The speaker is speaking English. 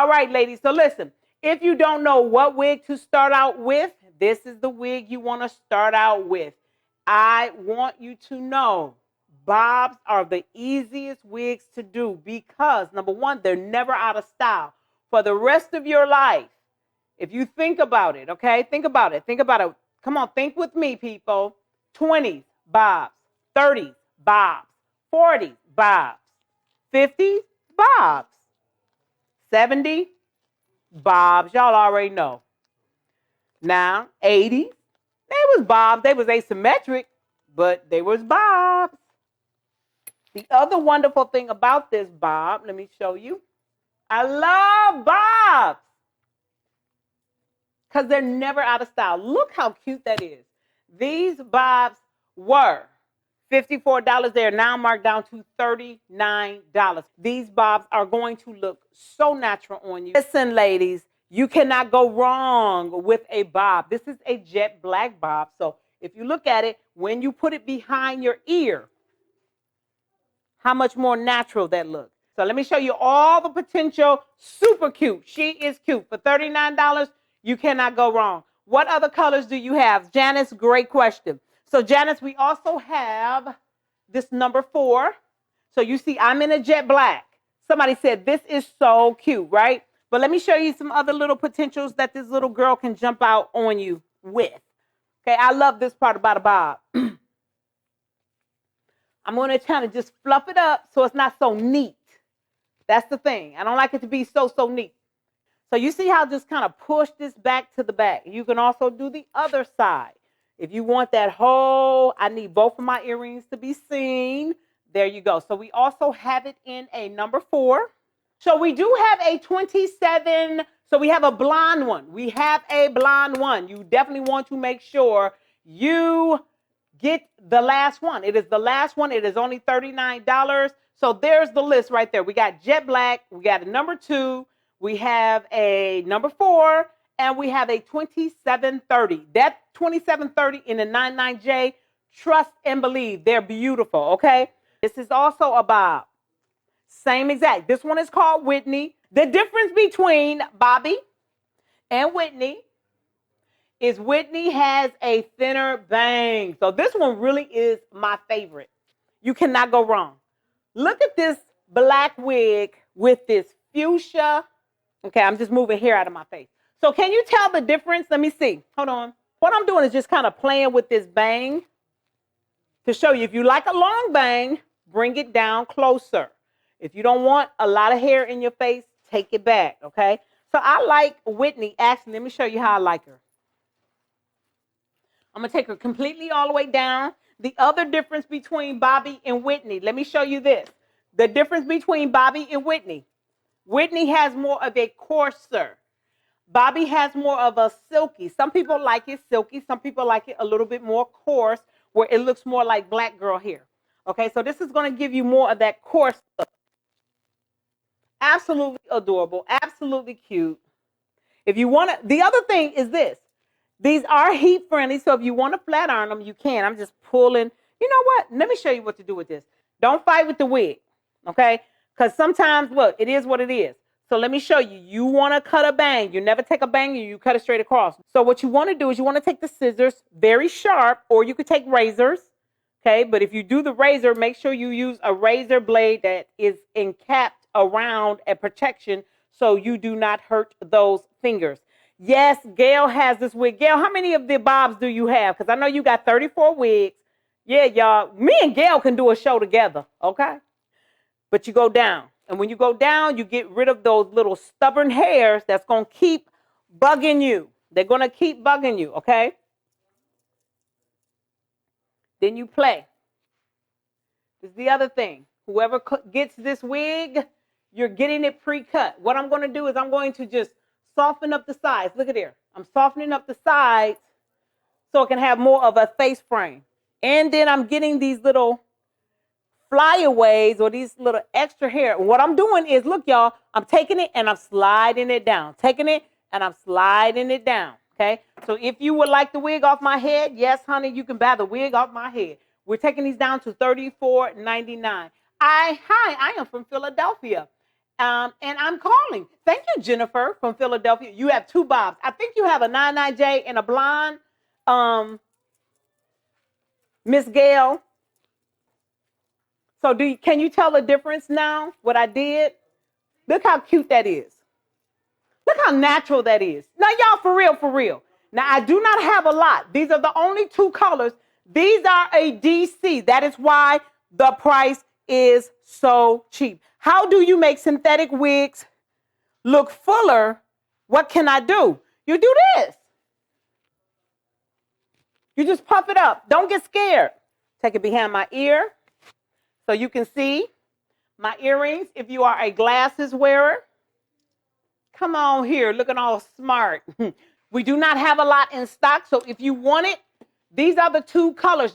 All right, ladies. So listen, if you don't know what wig to start out with, this is the wig you want to start out with. I want you to know bobs are the easiest wigs to do because, number one, they're never out of style. For the rest of your life, if you think about it, okay? Think about it. Think about it. Come on, think with me, people. 20s, bobs. 30s, bobs. 40s, bobs. 50s, bobs. 70, bobs. Y'all already know. Now, 80s, they was bobs. They was asymmetric, but they was bobs. The other wonderful thing about this bob, let me show you. I love bobs because they're never out of style. Look how cute that is. These bobs were $54. They are now marked down to $39. These bobs are going to look so natural on you. Listen, ladies, you cannot go wrong with a bob. This is a jet black bob. So if you look at it, when you put it behind your ear, how much more natural that looks. So let me show you all the potential. Super cute. She is cute. For $39, you cannot go wrong. What other colors do you have? Janice, great question. So Janice, we also have this number 4. So you see, I'm in a jet black. Somebody said, this is so cute, right? But let me show you some other little potentials that this little girl can jump out on you with. Okay, I love this part about a bob. I'm going to kind of just fluff it up so it's not so neat. That's the thing. I don't like it to be so neat. So you see how I just kind of push this back to the back. You can also do the other side. If you want that whole, I need both of my earrings to be seen. There you go. So we also have it in a number 4. So we do have a 27. So we have a blonde one. We have a blonde one. You definitely want to make sure you get the last one. It is the last one. It is only $39. So there's the list right there. We got jet black. We got a number 2. We have a number 4. And we have a 2730. That 2730 in the 99J, trust and believe, they're beautiful, okay? This is also a bob. Same exact. This one is called Whitney. The difference between Bobby and Whitney is Whitney has a thinner bang. So this one really is my favorite. You cannot go wrong. Look at this black wig with this fuchsia. Okay, I'm just moving hair out of my face. So can you tell the difference? Let me see. Hold on. What I'm doing is just kind of playing with this bang to show you. If you like a long bang, bring it down closer. If you don't want a lot of hair in your face, take it back, okay? So I like Whitney. Actually, let me show you how I like her. I'm going to take her completely all the way down. The other difference between Bobby and Whitney, let me show you this. The difference between Bobby and Whitney. Whitney has more of a coarser. Bobby has more of a silky. Some people like it silky. Some people like it a little bit more coarse, where it looks more like black girl hair. Okay, so this is going to give you more of that coarse look. Absolutely adorable. Absolutely cute. If you want to, the other thing is this. These are heat friendly, so if you want to flat iron them, you can. I'm just pulling. You know what? Let me show you what to do with this. Don't fight with the wig, okay? Because sometimes, look, it is what it is. So let me show you. You want to cut a bang. You never take a bang, you cut it straight across. So what you want to do is you want to take the scissors very sharp, or you could take razors, okay? But if you do the razor, make sure you use a razor blade that is encapped around a protection so you do not hurt those fingers. Yes, Gail has this wig. Gail, how many of the bobs do you have? Because I know you got 34 wigs. Yeah, y'all. Me and Gail can do a show together, okay? But you go down. And when you go down, you get rid of those little stubborn hairs that's going to keep bugging you. They're going to keep bugging you, okay? Then you play. This is the other thing. Whoever gets this wig, you're getting it pre-cut. What I'm going to do is I'm going to just soften up the sides. Look at here. I'm softening up the sides so it can have more of a face frame. And then I'm getting these little flyaways or these little extra hair. What I'm doing is, look, y'all, I'm taking it and I'm sliding it down. Taking it and I'm sliding it down, okay? So if you would like the wig off my head, yes, honey, you can buy the wig off my head. We're taking these down to $34.99. I am from Philadelphia. And I'm calling. Thank you, Jennifer from Philadelphia. You have 2 bobs. I think you have a 99J and a blonde. Miss Gail. So can you tell the difference now, what I did? Look how cute that is. Look how natural that is. Now, y'all, for real, for real. Now, I do not have a lot. These are the only 2 colors. These are a DC. That is why the price is so cheap. How do you make synthetic wigs look fuller? What can I do? You do this. You just puff it up. Don't get scared. Take it behind my ear so you can see my earrings if you are a glasses wearer. Come on here, looking all smart. We do not have a lot in stock, so if you want it, these are the 2 colors.